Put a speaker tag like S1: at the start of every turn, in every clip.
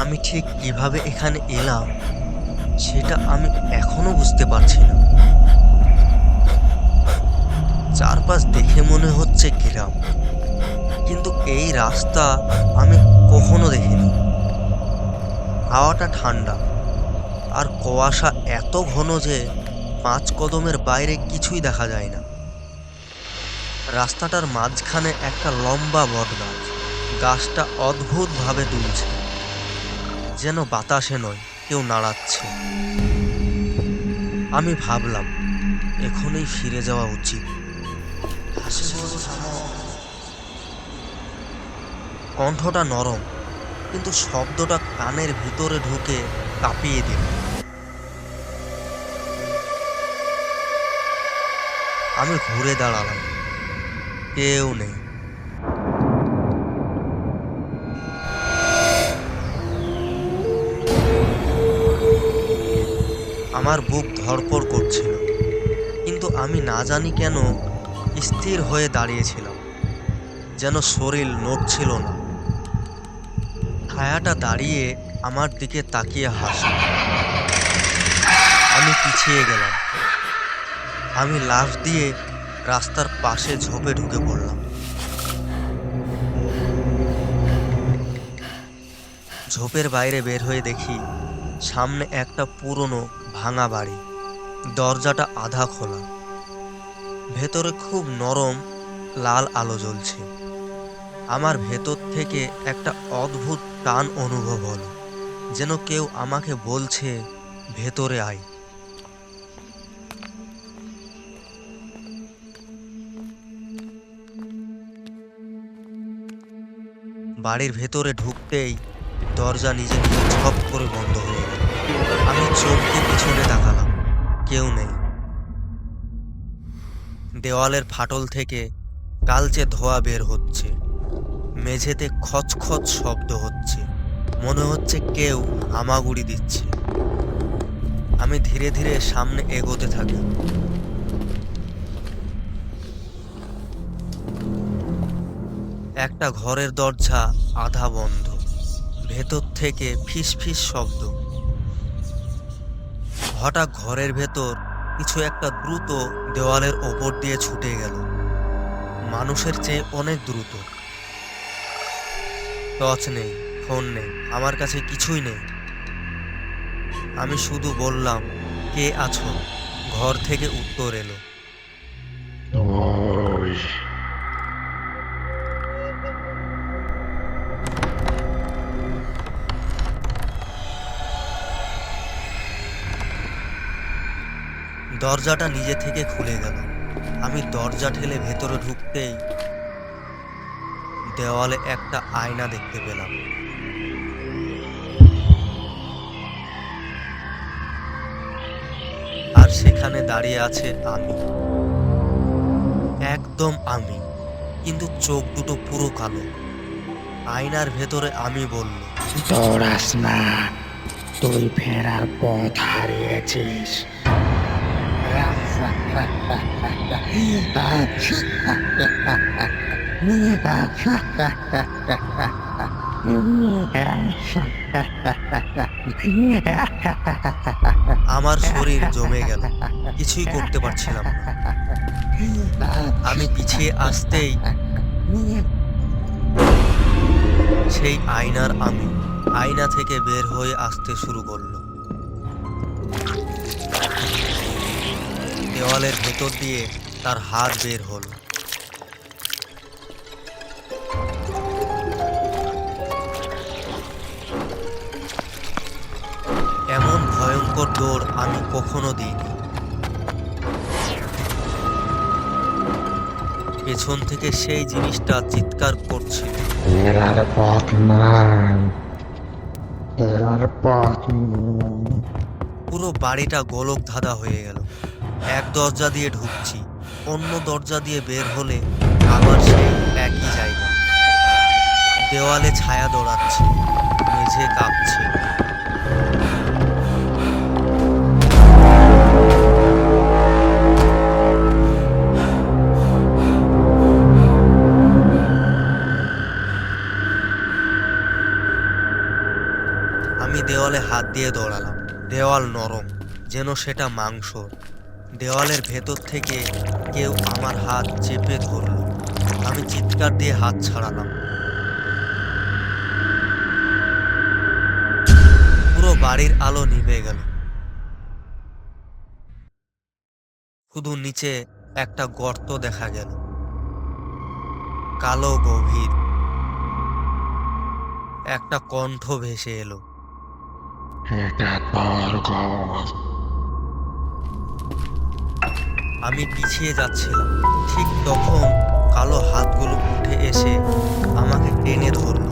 S1: আমি ঠিক কিভাবে এখানে এলাম সেটা আমি এখনো বুঝতে পারছি না। চারপাশ দেখে মনে হচ্ছে গ্রাম, কিন্তু এই রাস্তা আমি কখনো দেখিনি। হাওয়াটা ঠান্ডা আর কুয়াশা এত ঘন যে 5 কদমের বাইরে কিছুই দেখা যায় না। রাস্তাটার মাঝখানে একটা লম্বা বটগাছ। গাছটা অদ্ভুতভাবে দুলছে, যেন বাতাসে নয়, কেউ নাড়াচ্ছে। আমি ভাবলাম এখনই ফিরে যাওয়া উচিত। কণ্ঠটা নরম, কিন্তু শব্দটা কানের ভিতরে ঢুকে কাঁপিয়ে দিল। আমি ঘুরে দাঁড়ালাম, কেউ নেই। আমার বুক ধড়ফড় করছিল, কিন্তু আমি না জানি কেন স্থির হয়ে দাঁড়িয়েছিলাম, যেন শরীর নড়ছিল না। ছায়াটা দাঁড়িয়ে আমার দিকে তাকিয়ে হাসল। আমি পিছিয়ে গেলাম। আমি লাফ দিয়ে রাস্তার পাশে ঝোপে ঢুকে পড়লাম। ঝোপের বাইরে বের হয়ে দেখি সামনে একটা পুরনো ভাঙা বাড়ি। দরজাটা আধা খোলা, ভেতরে খুব নরম লাল আলো জ্বলছে। আমার ভেতর থেকে একটা অদ্ভুত টান অনুভব হলো, যেন কেউ আমাকে বলছে, ভেতরে আয়। বাড়ির ভেতরে ঢুকতেই দরজা নিজে নিজে ঝপ করে বন্ধ হয়ে গেল। আমি চমকে পিছনে তাকালাম, কেউ নেই। দেওয়ালের ফাটল থেকে কালচে ধোঁয়া বের হচ্ছে। মেঝেতে খচখচ শব্দ হচ্ছে, মনে হচ্ছে কেউ হামাগুড়ি দিচ্ছে। আমি ধীরে ধীরে সামনে এগোতে থাকি। একটা ঘরের দরজা আধা বন্ধ, ভেতর থেকে ফিস ফিস শব্দ। হঠাৎ ঘরের ভেতর কিছু একটা দ্রুত দেওয়ালের ওপর দিয়ে ছুটে গেল, মানুষের চেয়ে অনেক দ্রুত। টর্চ নেই, ফোন নেই, আমার কাছে কিছুই নেই। আমি শুধু বললাম, কে আছো? ঘর থেকে উত্তর এলো,
S2: ওই
S1: দরজাটা নিজে থেকে খুলে গেল। আমি দরজা ঠেলে ভেতরে ঢুকতেই দেওয়ালে একটা আয়না দেখতে পেলাম। আর সেখানে দাঁড়িয়ে আছে আমি, একদম আমি, কিন্তু চোখ দুটো পুরো কালো। আয়নার ভেতরে আমি বলল,
S2: দৌড়াস না, তুই ফেরার পথ হারিয়েছিস।
S1: আমার শরীর জমে গেল, কিছুই করতে পারছিলাম না। আমি পিছিয়ে আসতেই সেই আয়নার আমি আয়না থেকে বের হয়ে আসতে শুরু করলো। দেওয়ালের ভেতর দিয়ে তার হাত বের হলো। এমন ভয়ঙ্কর দৌড় আমি কখনো দিইনি। পেছন থেকে সেই জিনিসটা চিৎকার করছিল,
S2: ফেরার পথ নাই, ফেরার পথ নেই।
S1: পুরো বাড়িটা গোলক ধাঁধা হয়ে গেল। এক দরজা দিয়ে ঢুকছি, অন্য দরজা দিয়ে বের হলে আবার সেই একই জায়গা। দেওয়ালে ছায়া দৌড়াচ্ছে, মেঝে কাঁপছে। দেওয়ালে হাত দিয়ে দৌড়ালাম। দেওয়াল নরম, যেন সেটা মাংস। দেওয়ালের ভেতর থেকে কেউ আমার হাত চেপে ধরল। আমি চিৎকার দিয়ে হাত ছাড়ালাম। পুরো বাড়ির আলো নিভে গেল। শুধু নিচে একটা গর্ত দেখা গেল, কালো গভীর। একটা কণ্ঠ ভেসে এলো,
S2: এটা তোর ঘর।
S1: আমি পিছিয়ে যাচ্ছিলাম। ঠিক তখন কালো হাতগুলো উঠে এসে আমাকে টেনে ধরল।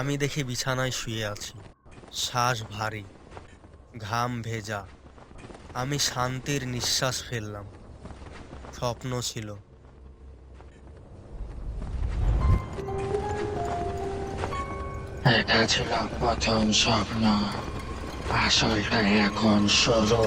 S1: আমি দেখি বিছানায় শুয়ে আছি, শ্বাস ভারী, ঘাম ভেজা। আমি শান্তির নিঃশ্বাস ফেললাম। স্বপ্ন ছিল।
S2: এটা ছিল প্রথম স্বপ্ন, আসলটা এখন শুরু।